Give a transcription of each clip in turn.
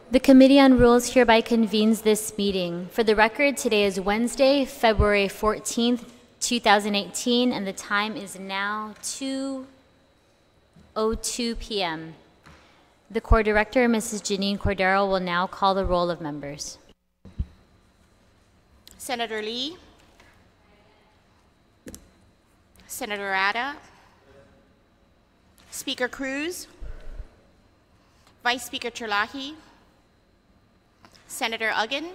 The Committee on Rules hereby convenes this meeting. For the record, today is Wednesday, February 14th, 2018, and the time is now 2:02 p.m. The Core Director, Mrs. Janine Cordero, will now call the roll of members. Senator Lee, Senator Rada, Speaker Cruz, Vice Speaker Terlahi, Senator Uggan,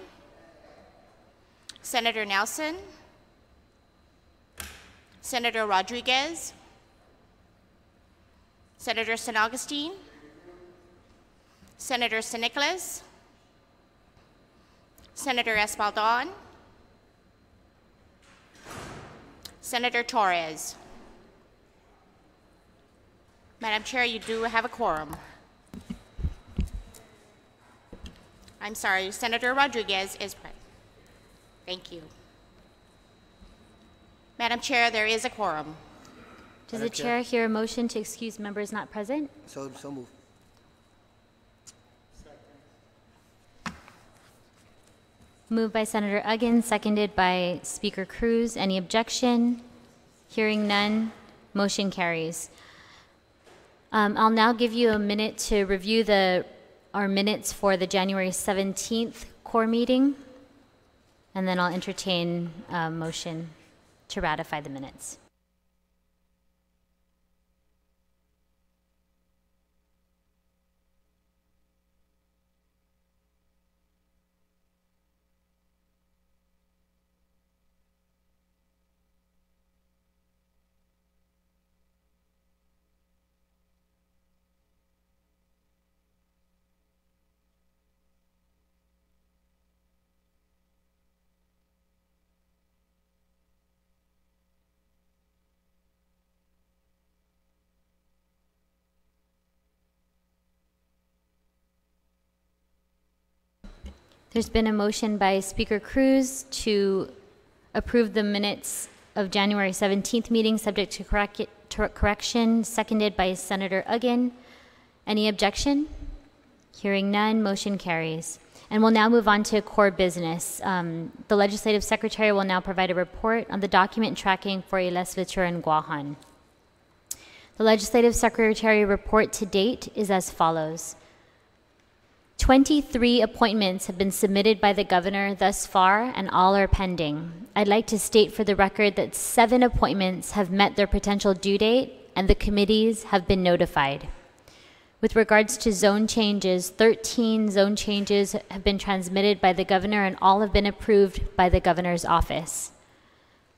Senator Nelson, Senator Rodriguez, Senator San Augustine, Senator San Nicolas, Senator Espaldon, Senator Torres. Madam Chair, you do have a quorum. I'm sorry, Senator Rodriguez is present. Thank you. Madam Chair, there is a quorum. Does the chair hear a motion to excuse members not present? So move. Moved by Senator Uggan, seconded by Speaker Cruz. Any objection? Hearing none, motion carries. I'll now give you a minute to review our minutes for the January 17th core meeting, and then I'll entertain a motion to ratify the minutes. There's been a motion by Speaker Cruz to approve the minutes of January 17th meeting subject to correction, seconded by Senator Uggan. Any objection? Hearing none, motion carries. And we'll now move on to core business. The Legislative Secretary will now provide a report on the document tracking for a legislature in Guahan. The Legislative Secretary report to date is as follows. 23 appointments have been submitted by the governor thus far, and all are pending. I'd like to state for the record that 7 appointments have met their potential due date, and the committees have been notified. With regards to zone changes, 13 zone changes have been transmitted by the governor, and all have been approved by the governor's office.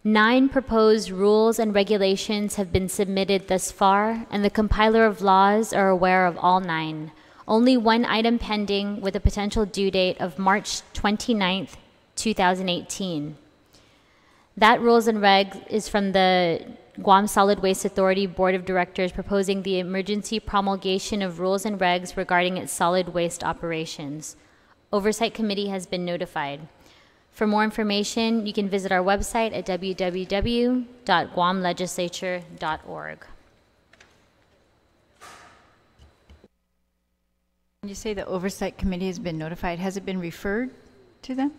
9 proposed rules and regulations have been submitted thus far, and the compiler of laws are aware of all 9. Only 1 item pending with a potential due date of March 29th, 2018. That rules and reg is from the Guam Solid Waste Authority Board of Directors proposing the emergency promulgation of rules and regs regarding its solid waste operations. Oversight Committee has been notified. For more information, you can visit our website at www.guamlegislature.org. You say the Oversight Committee has been notified. Has it been referred to them?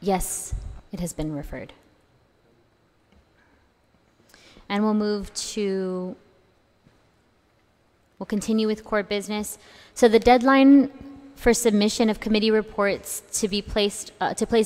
Yes, it has been referred. And we'll continue with core business. So the deadline for submission of committee reports to place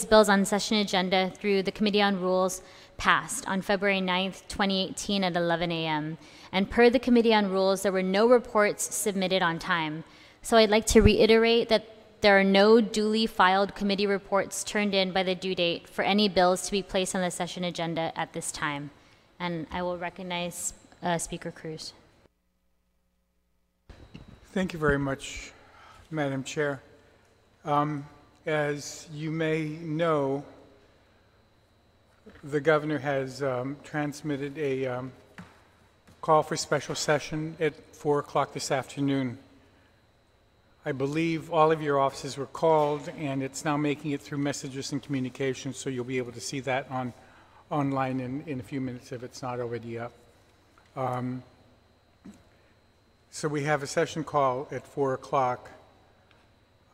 bills on session agenda through the Committee on Rules passed on February 9th, 2018 at 11 a.m. And per the Committee on Rules, there were no reports submitted on time. So I'd like to reiterate that there are no duly filed committee reports turned in by the due date for any bills to be placed on the session agenda at this time. And I will recognize Speaker Cruz. Thank you very much, Madam Chair. As you may know, the governor has transmitted a call for special session at 4 o'clock this afternoon. I believe all of your offices were called, and it's now making it through messages and communications, so you'll be able to see that online in a few minutes if it's not already up. So we have a session call at 4 o'clock.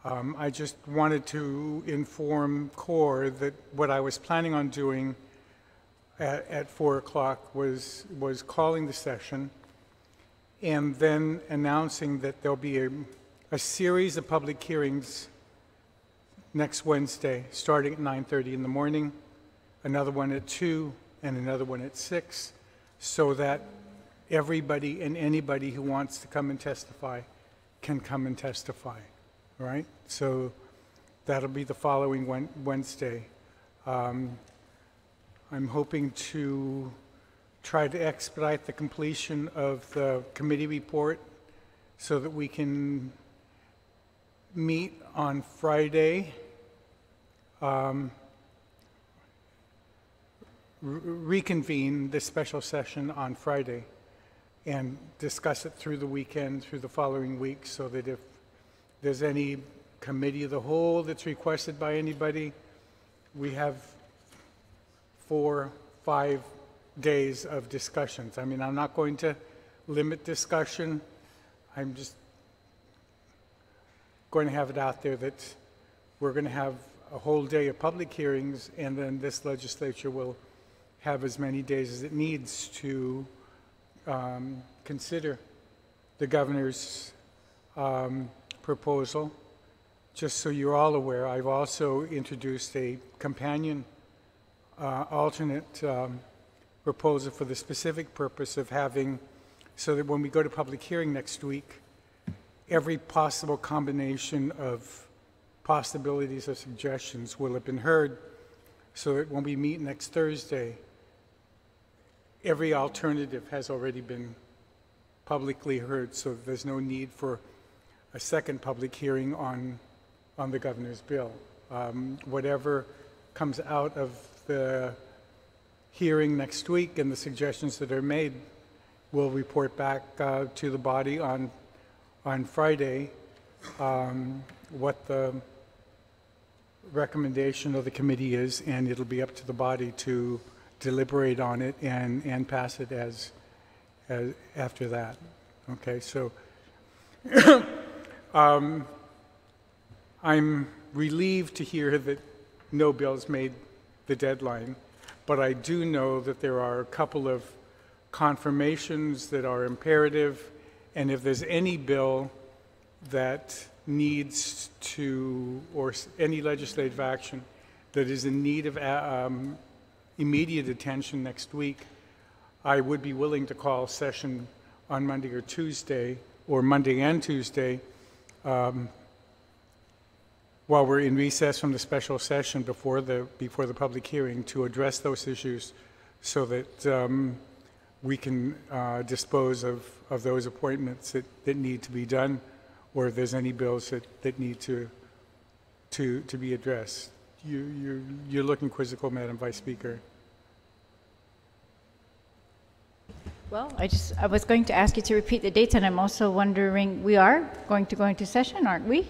I just wanted to inform CORE that what I was planning on doing at 4 o'clock was calling the session and then announcing that there'll be a series of public hearings next Wednesday, starting at 9:30 in the morning, another one at 2, and another one at 6, so that everybody and anybody who wants to come and testify can come and testify, right? So that'll be the following Wednesday. I'm hoping to try to expedite the completion of the committee report so that we can meet on Friday, reconvene this special session on Friday and discuss it through the weekend, through the following week, so that if there's any committee of the whole that's requested by anybody, we have 4, 5 days of discussions. I mean, I'm not going to limit discussion. I'm just going to have it out there that we're going to have a whole day of public hearings, and then this legislature will have as many days as it needs to consider the governor's proposal. Just so you're all aware, I've also introduced a companion alternate proposal for the specific purpose of having, so that when we go to public hearing next week, every possible combination of possibilities or suggestions will have been heard, so that when we meet next Thursday, every alternative has already been publicly heard, so there's no need for a second public hearing on the governor's bill. Whatever comes out of the hearing next week and the suggestions that are made, we'll report back to the body on Friday what the recommendation of the committee is, and it'll be up to the body to deliberate on it and pass it as after that. Okay, so I'm relieved to hear that no bills made the deadline, but I do know that there are a couple of confirmations that are imperative, and if there's any bill that needs to, or any legislative action that is in need of immediate attention next week, I would be willing to call session on Monday or Tuesday, or Monday and Tuesday, while we're in recess from the special session before the public hearing, to address those issues so that we can dispose of those appointments that need to be done, or if there's any bills that need to be addressed. You're looking quizzical, Madam Vice Speaker. Well, I was going to ask you to repeat the dates, and I'm also wondering, we are going to go into session, aren't we?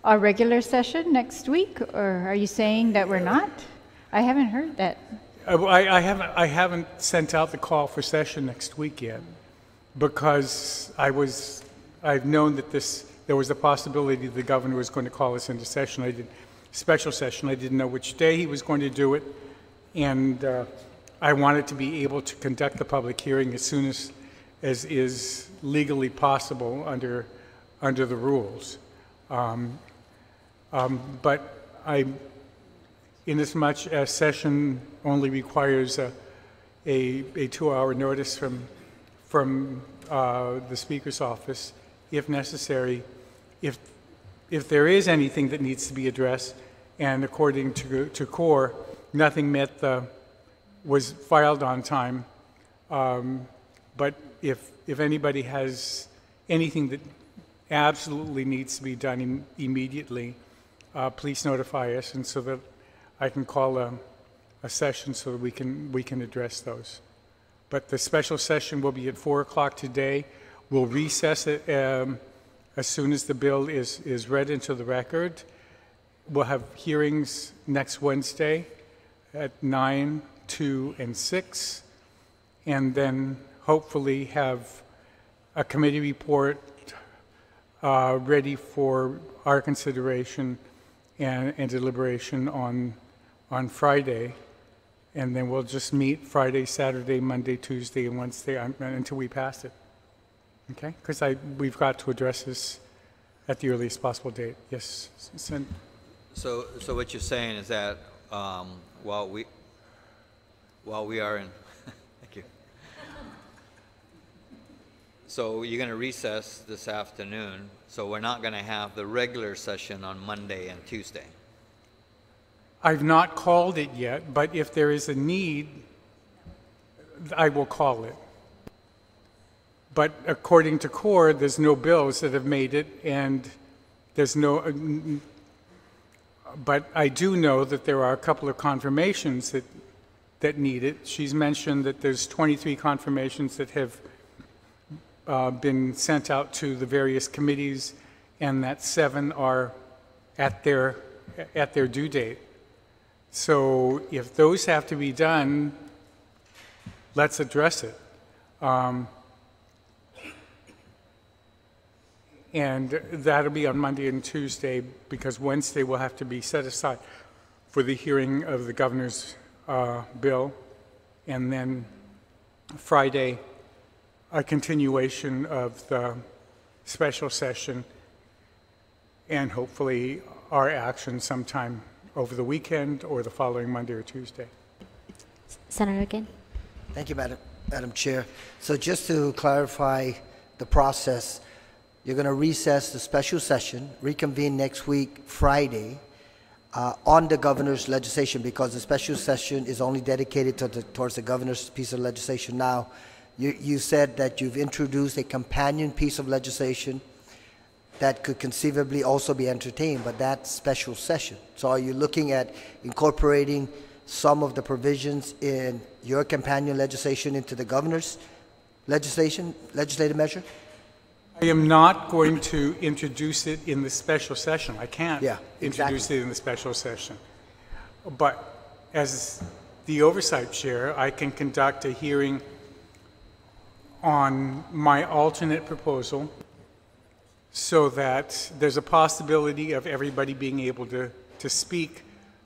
Our regular session next week, or are you saying that we're not? I haven't heard that. I haven't sent out the call for session next week yet, because I've known that there was a possibility the governor was going to call us into session. Special session. I didn't know which day he was going to do it, and I wanted to be able to conduct the public hearing as soon as is legally possible under the rules. But inasmuch as session only requires a 2-hour notice from the Speaker's office, if necessary, if there is anything that needs to be addressed, and according to CORE, nothing was filed on time. But if anybody has anything that absolutely needs to be done immediately, please notify us, and so that I can call a session so that we can address those. But the special session will be at 4 o'clock today. We'll recess it as soon as the bill is read into the record. We'll have hearings next Wednesday at 9, 2, and 6, and then hopefully have a committee report ready for our consideration and deliberation on Friday. And then we'll just meet Friday, Saturday, Monday, Tuesday, and Wednesday until we pass it. Okay? Because we've got to address this at the earliest possible date. Yes. So what you're saying is that while we are in, thank you. So you're going to recess this afternoon. So we're not going to have the regular session on Monday and Tuesday. I've not called it yet, but if there is a need, I will call it. But according to CORE, there's no bills that have made it, and there's no. But I do know that there are a couple of confirmations that need it. She's mentioned that there's 23 confirmations that have been sent out to the various committees, and that 7 are at their due date. So if those have to be done, let's address it. And that'll be on Monday and Tuesday, because Wednesday will have to be set aside for the hearing of the governor's bill. And then Friday, a continuation of the special session, and hopefully our action sometime over the weekend or the following Monday or Tuesday. Senator again. Thank you, Madam Chair. So just to clarify the process, you're going to recess the special session, reconvene next week, Friday, on the governor's legislation, because the special session is only dedicated towards the governor's piece of legislation. Now, you said that you've introduced a companion piece of legislation that could conceivably also be entertained, but that's special session. So are you looking at incorporating some of the provisions in your companion legislation into the governor's legislative measure? I am not going to introduce it in the special session. I can't introduce it in the special session. But as the oversight chair, I can conduct a hearing on my alternate proposal, so that there's a possibility of everybody being able to speak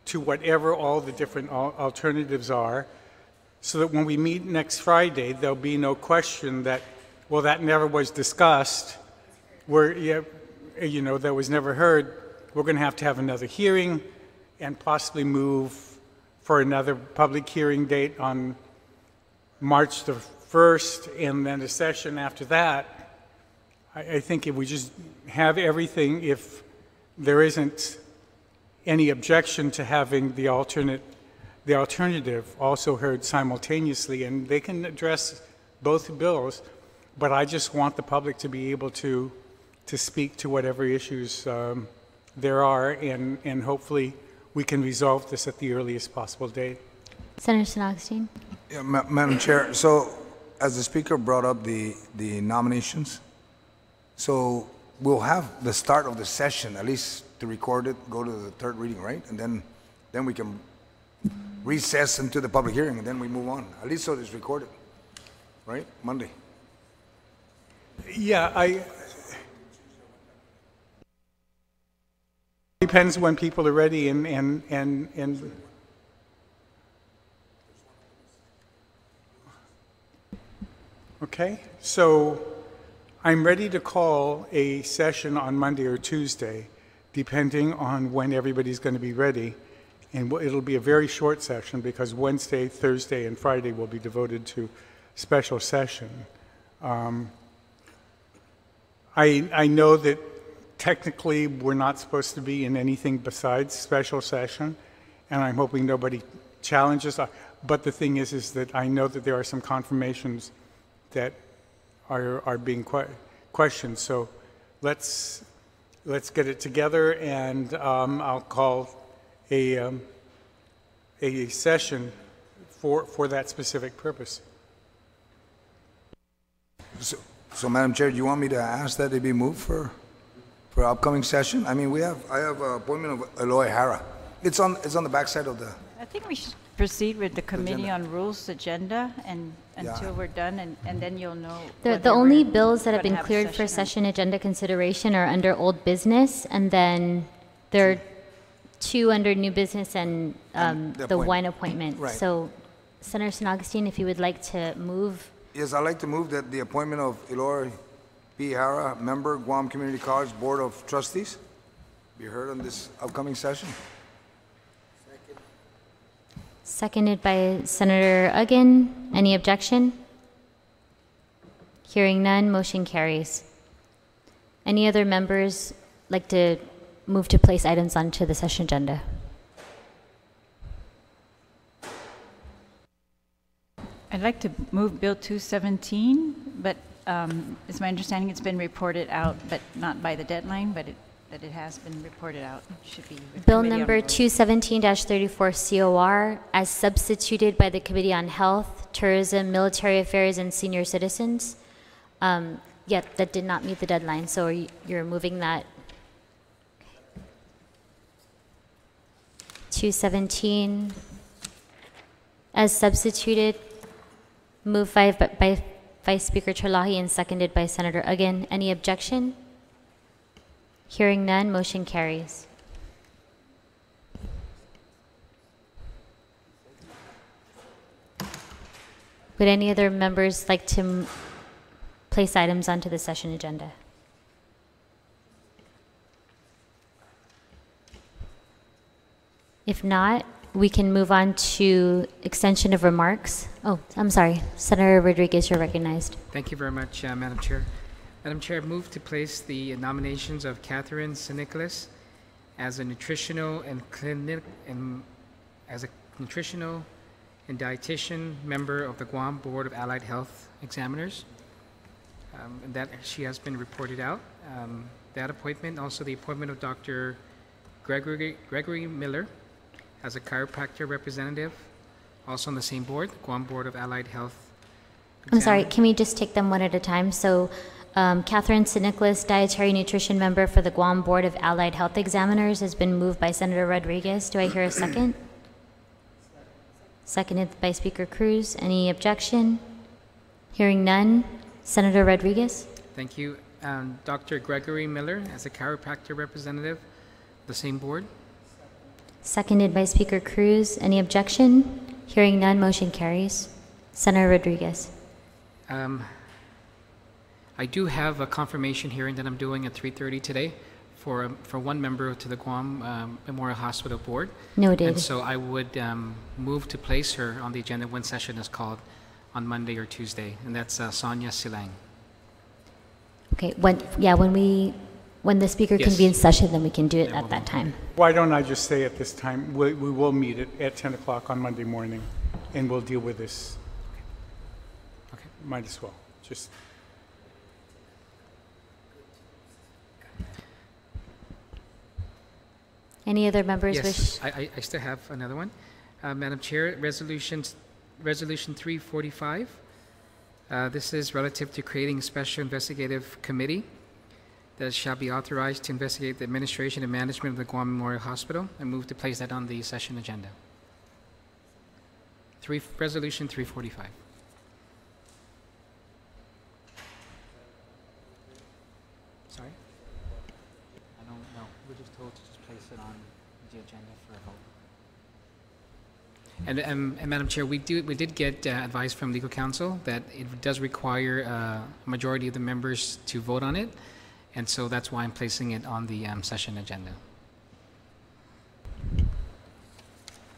to whatever all the different alternatives are, so that when we meet next Friday, there'll be no question that, well, that never was discussed, that was never heard. We're going to have another hearing and possibly move for another public hearing date on March the 1st, and then a session after that. I think if we just have everything, if there isn't any objection to having the alternative also heard simultaneously, and they can address both bills, but I just want the public to be able to speak to whatever issues there are, and hopefully we can resolve this at the earliest possible date. Senator St. Augustine. Yeah, Madam Chair, so as the Speaker brought up the nominations, so we'll have the start of the session, at least to record it, go to the third reading, right? And then we can recess into the public hearing, and then we move on. At least so it's recorded, right? Monday. Yeah, depends when people are ready and okay, so I'm ready to call a session on Monday or Tuesday, depending on when everybody's going to be ready. And it'll be a very short session, because Wednesday, Thursday, and Friday will be devoted to special session. I know that technically we're not supposed to be in anything besides special session, and I'm hoping nobody challenges. But the thing is that I know that there are some confirmations that are being questioned. So let's get it together, and I'll call a session for that specific purpose. So Madam Chair, do you want me to ask that it be moved for upcoming session? I mean, I have an appointment of Eloy Hara. It's on the backside of the. I think we should. proceed with the Committee on Rules agenda and Yeah. until we're done, and then you'll know. The whether only we're bills that have gonna been have a cleared for or- session agenda consideration are under old business, and then there are two under new business and the the appointment. one appointment. Right. So Senator San Augustine, if you would like to move, Yes, I'd like to move that the appointment of Eloy P. Hara, member, Guam Community College Board of Trustees, be heard on this upcoming session. seconded by Senator Uggan. Any objection? Hearing none, motion carries. Any other members like to move to place items onto the session agenda? I'd like to move Bill 217, but it's my understanding it's been reported out, but not by the deadline, but that it has been reported out. It should be with Bill Committee on number Rules. 217-34 COR as substituted by the Committee on Health, Tourism, Military Affairs, and Senior Citizens. Yeah, that did not meet the deadline, so you're moving that. 217 as substituted, moved by Vice Speaker Chalahi and seconded by Senator Uggan. Any objection? Hearing none, motion carries. Would any other members like to place items onto the session agenda? If not, we can move on to extension of remarks. Oh, I'm sorry. Senator Rodriguez, you're recognized. Thank you very much, Madam Chair. Madam Chair, I move to place the nominations of Catherine Sinicolas as a nutritional and dietitian member of the Guam Board of Allied Health Examiners. And that she has been reported out. That appointment, also the appointment of Dr. Gregory Miller as a chiropractor representative, also on the same board, Guam Board of Allied Health. I'm sorry, Examiners. can we just take them one at a time? So, Catherine Sinicolas, dietary nutrition member for the Guam Board of Allied Health Examiners, has been moved by Senator Rodriguez. Do I hear a second? Seconded by Speaker Cruz. Any objection? Hearing none. Senator Rodriguez? Thank you. Dr. Gregory Miller as a chiropractor representative, the same board. Seconded by Speaker Cruz. Any objection? Hearing none, motion carries. Senator Rodriguez. I do have a confirmation hearing that I'm doing at 3:30 today for one member to the Guam Memorial Hospital Board. Noted. And so I would move to place her on the agenda when session is called on Monday or Tuesday, and that's Sonia Silang. Okay, when the speaker Yes. convenes session, then we can do it Then at we'll that move. time. Why don't I just say at this time, we will meet at 10 o'clock on Monday morning, and we'll deal with this. Okay. Might as well, just. Any other members wish? Yes, I still have another one. Madam Chair, Resolution 345. This is relative to creating a special investigative committee that shall be authorized to investigate the administration and management of the Guam Memorial Hospital. I move to place that on the session agenda. Resolution 345. Sorry? I don't know. We're just told to just place it on the agenda for a vote. And Madam Chair, we did get advice from legal counsel that it does require a majority of the members to vote on it, and so that's why I'm placing it on the session agenda.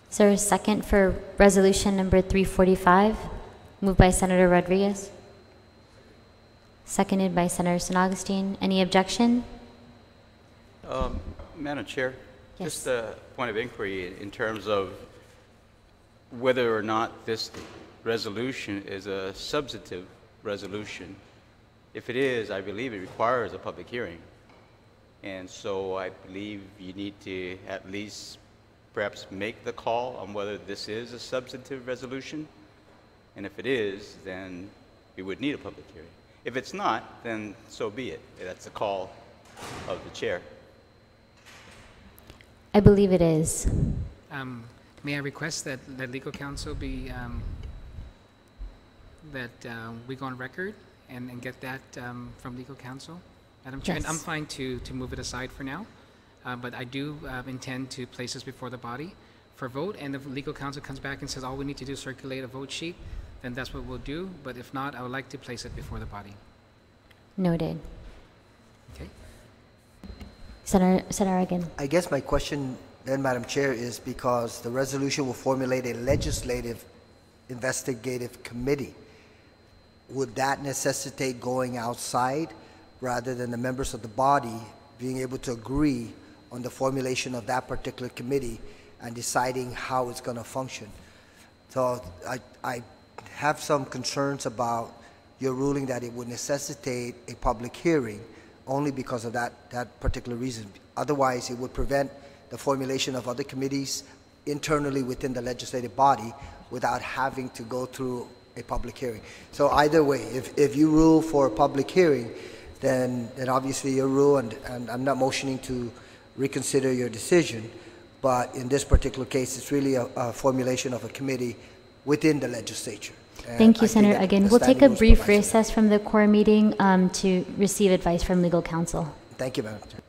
Is there a second for resolution number 345? Moved by Senator Rodriguez. Seconded by Senator San Augustine. Any objection? Madam Chair, Yes. just a point of inquiry in terms of whether or not this resolution is a substantive resolution. If it is, I believe it requires a public hearing. And so I believe you need to at least perhaps make the call on whether this is a substantive resolution. And if it is, then we would need a public hearing. If it's not, then so be it. That's a call of the chair. I believe it is. May I request that legal counsel be, we go on record and get that from legal counsel? Madam Chair, and I'm Yes. fine to move it aside for now, but I do intend to place this before the body for vote, and if legal counsel comes back and says all we need to do is circulate a vote sheet, then that's what we'll do, but if not, I would like to place it before the body. Noted. Okay? Senator Again. I guess my question then, Madam Chair, is because the resolution will formulate a legislative investigative committee, would that necessitate going outside rather than the members of the body being able to agree on the formulation of that particular committee and deciding how it's going to function? So I have some concerns about your ruling that it would necessitate a public hearing only because of that particular reason. Otherwise, it would prevent the formulation of other committees internally within the legislative body without having to go through a public hearing. So either way, if you rule for a public hearing, then obviously your rule, and I'm not motioning to reconsider your decision, but in this particular case, it's really a formulation of a committee within the legislature. And Thank I you, think Senator that Again. the We'll take standing a rules brief provide for that. recess from the core meeting to receive advice from legal counsel. Thank you, Madam Chair.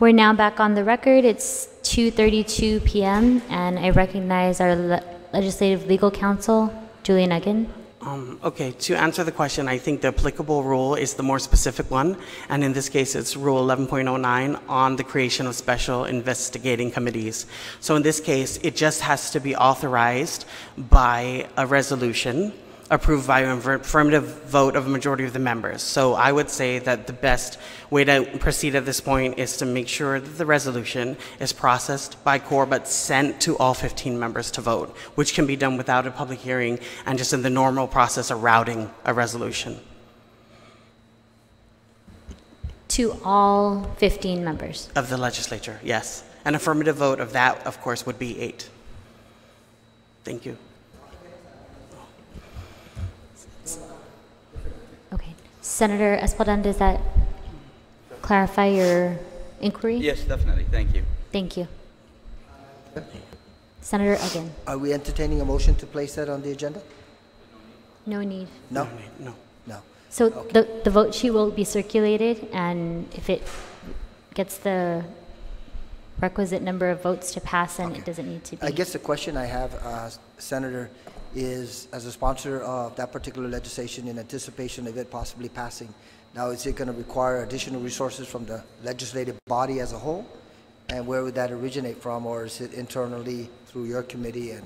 We're now back on the record. It's 2:32 p.m. and I recognize our Legislative Legal Counsel, Julian Eggen. Okay, to answer the question, I think the applicable rule is the more specific one, and in this case, it's Rule 11.09 on the creation of special investigating committees. So in this case, it just has to be authorized by a resolution approved by an affirmative vote of a majority of the members. So I would say that the best way to proceed at this point is to make sure that the resolution is processed by CORE but sent to all 15 members to vote, which can be done without a public hearing and just in the normal process of routing a resolution. To all 15 members? Of the legislature, yes. An affirmative vote of that, of course, would be 8. Thank you. Okay. Senator Espadon, does that clarify your inquiry? Yes, definitely. Thank you. Thank you. Senator Eggen. Are we entertaining a motion to place that on the agenda? No need. No? No. No. So the vote sheet will be circulated, and if it gets the requisite number of votes to pass, then it doesn't need to be. I guess the question I have, Senator, is as a sponsor of that particular legislation in anticipation of it possibly passing, now is it going to require additional resources from the legislative body as a whole? And where would that originate from, or is it internally through your committee? And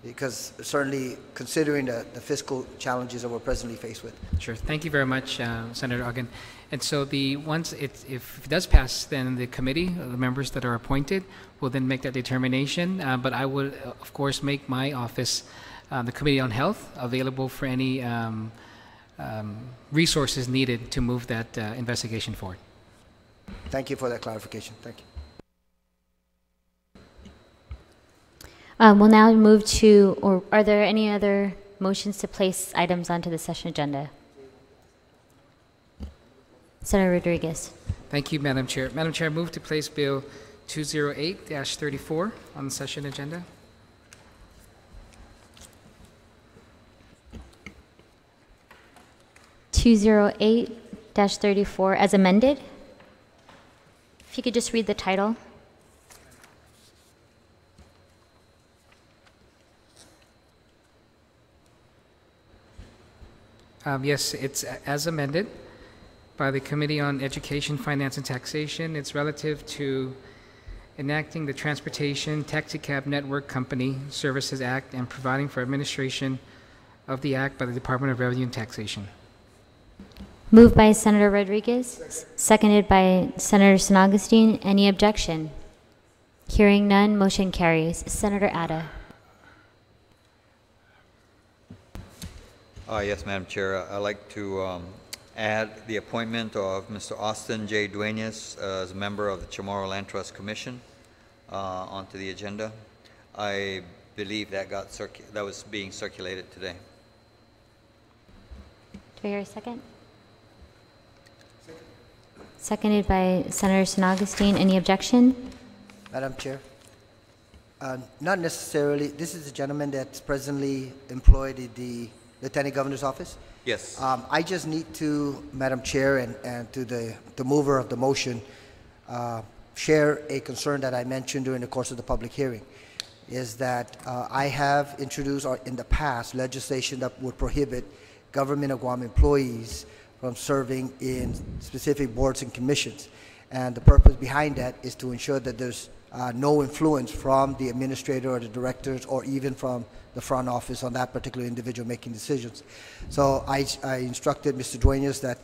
because certainly considering the fiscal challenges that we're presently faced with. Sure. Thank you very much, Senator Ogden. And so if it does pass, then the committee, the members that are appointed, will then make that determination. But I would, of course, make my office, the Committee on Health, available for any resources needed to move that investigation forward. Thank you for that clarification. Thank you. We'll now move to, or are there any other motions to place items onto the session agenda? Senator Rodriguez. Thank you, Madam Chair. Madam Chair, I move to place Bill 208-34 on the session agenda. (208-34) as amended. If you could just read the title. Yes, it's as amended by the Committee on Education, Finance, and Taxation. It's relative to enacting the Transportation Taxicab Network Company Services Act and providing for administration of the act by the Department of Revenue and Taxation. Moved by Senator Rodriguez, seconded by Senator San Agustin. Any objection? Hearing none, motion carries. Senator Atta. Yes, Madam Chair. I'd like to add the appointment of Mr. Austin J. Duenas as a member of the Chamorro Land Trust Commission onto the agenda. I believe that was being circulated today. Do I hear a second? Seconded by Senator San Agustin. Any objection? Madam Chair. Not necessarily. This is a gentleman that's presently employed in the Lieutenant Governor's office. Yes. I just need to, Madam Chair, and to the mover of the motion, share a concern that I mentioned during the course of the public hearing, is that I have introduced in the past legislation that would prohibit government of Guam employees from serving in specific boards and commissions. And the purpose behind that is to ensure that there's no influence from the administrator or the directors or even from the front office on that particular individual making decisions. So I instructed Mr. Duenas that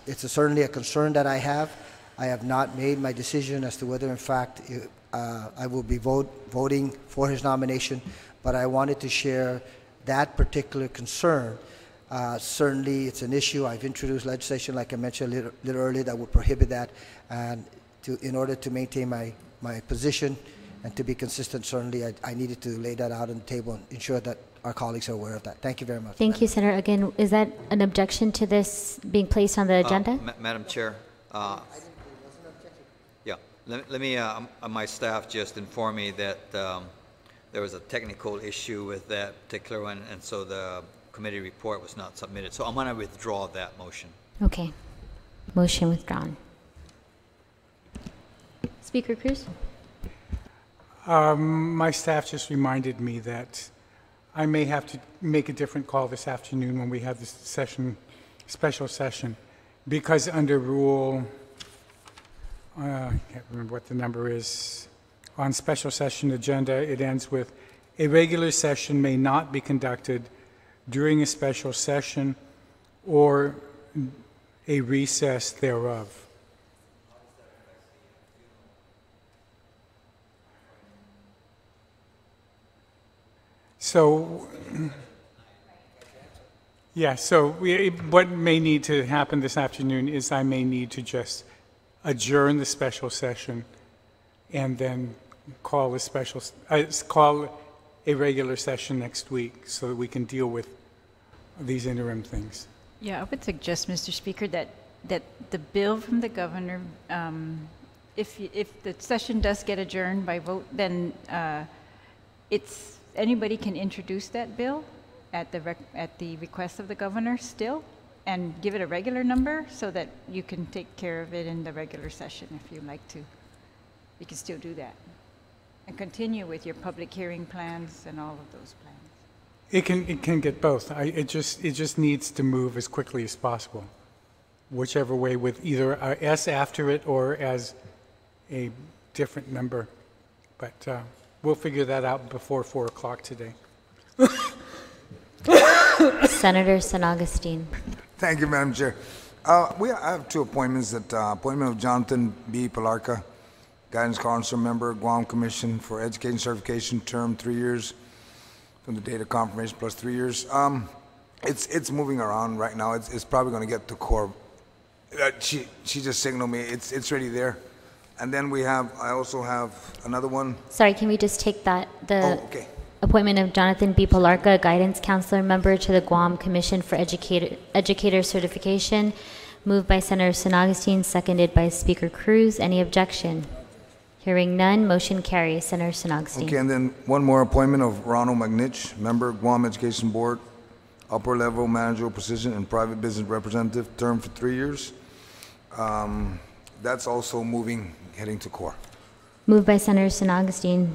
it's certainly a concern that I have. I have not made my decision as to whether, in fact, I will be voting for his nomination, but I wanted to share that particular concern. Certainly, it's an issue. I've introduced legislation, like I mentioned a little earlier, that would prohibit that, and in order to maintain my position and to be consistent, certainly I needed to lay that out on the table and ensure that our colleagues are aware of that. Thank you very much. Thank you, Senator. Again, is that an objection to this being placed on the agenda? Madam Chair. Yeah. Let me, my staff just informed me that there was a technical issue with that particular one, and so the committee report was not submitted. So I'm going to withdraw that motion. Okay. Motion withdrawn. Speaker Cruz? My staff just reminded me that I may have to make a different call this afternoon when we have this session, special session, because under rule, I can't remember what the number is, on special session agenda, it ends with, a regular session may not be conducted during a special session or a recess thereof. So, yeah, so what may need to happen this afternoon is I may need to just adjourn the special session and then call a regular session next week so that we can deal with these interim things. Yeah, I would suggest, Mr. Speaker, that the bill from the governor, if the session does get adjourned by vote, then anybody can introduce that bill at the request of the governor still, and give it a regular number so that you can take care of it in the regular session if you like to. You can still do that and continue with your public hearing plans and all of those plans. It can get both. It just needs to move as quickly as possible, whichever way, with either a S after it or as a different number. But we'll figure that out before 4 o'clock today. Senator San Augustine. Thank you, Madam Chair. I have two appointments. Appointment of Jonathan B. Palarca, Guidance Council Member, Guam Commission for Education Certification, term 3 years from the date of confirmation plus 3 years. It's moving around right now. It's probably going to get to core. She just signaled me. It's already there. And then I also have another one. Sorry, can we just take that? Okay. Appointment of Jonathan B. Palarca, Guidance Counselor Member to the Guam Commission for Educator Certification. Moved by Senator San Augustine, seconded by Speaker Cruz. Any objection? Hearing none, motion carries. Senator San Augustine. Okay, and then one more appointment of Ronald McNitch, Member, Guam Education Board, Upper Level Managerial Position and Private Business Representative, term for 3 years. That's also moving, heading to core. Moved by Senator San Augustine.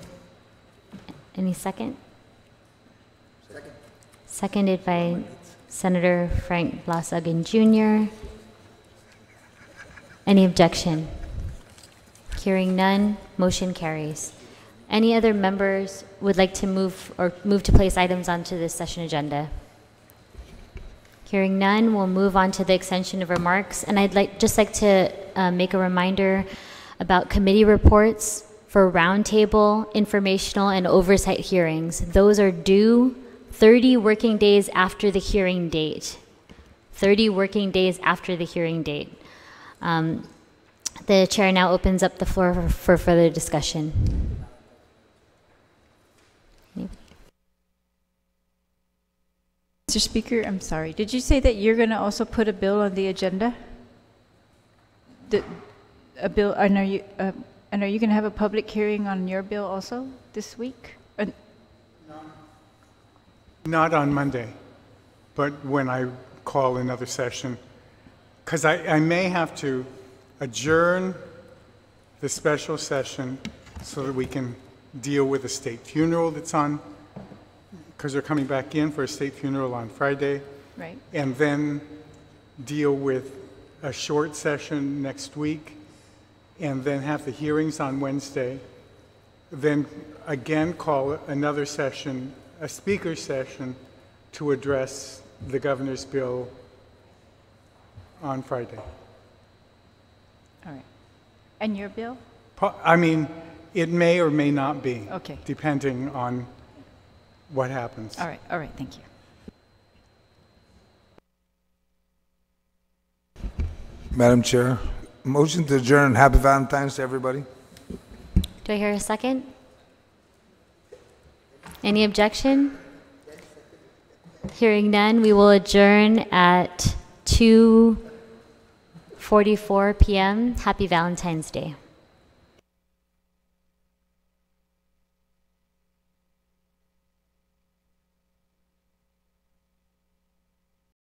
Any second? Second. Seconded by Senator Frank Blasagan Jr. Any objection? Hearing none, motion carries. Any other members would like to move to place items onto this session agenda? Hearing none, we'll move on to the extension of remarks. And I'd just like to make a reminder about committee reports for roundtable, informational, and oversight hearings. Those are due 30 working days after the hearing date. 30 working days after the hearing date. The chair now opens up the floor for further discussion. Mr. Speaker, I'm sorry. Did you say that you're going to also put a bill on the agenda? A bill, and are you going to have a public hearing on your bill also this week? Not on Monday, but when I call another session, because I may have to adjourn the special session so that we can deal with the state funeral that's on, because they're coming back in for a state funeral on Friday. Right. And then deal with a short session next week, and then have the hearings on Wednesday. Then again call another session, a speaker session, to address the governor's bill on Friday. All right. And your bill? I mean, it may or may not be. Okay. Depending on what happens. All right, thank you. Madam Chair, motion to adjourn. Happy Valentine's to everybody. Do I hear a second? Any objection? Hearing none, we will adjourn at 2:44 p.m. Happy Valentine's Day.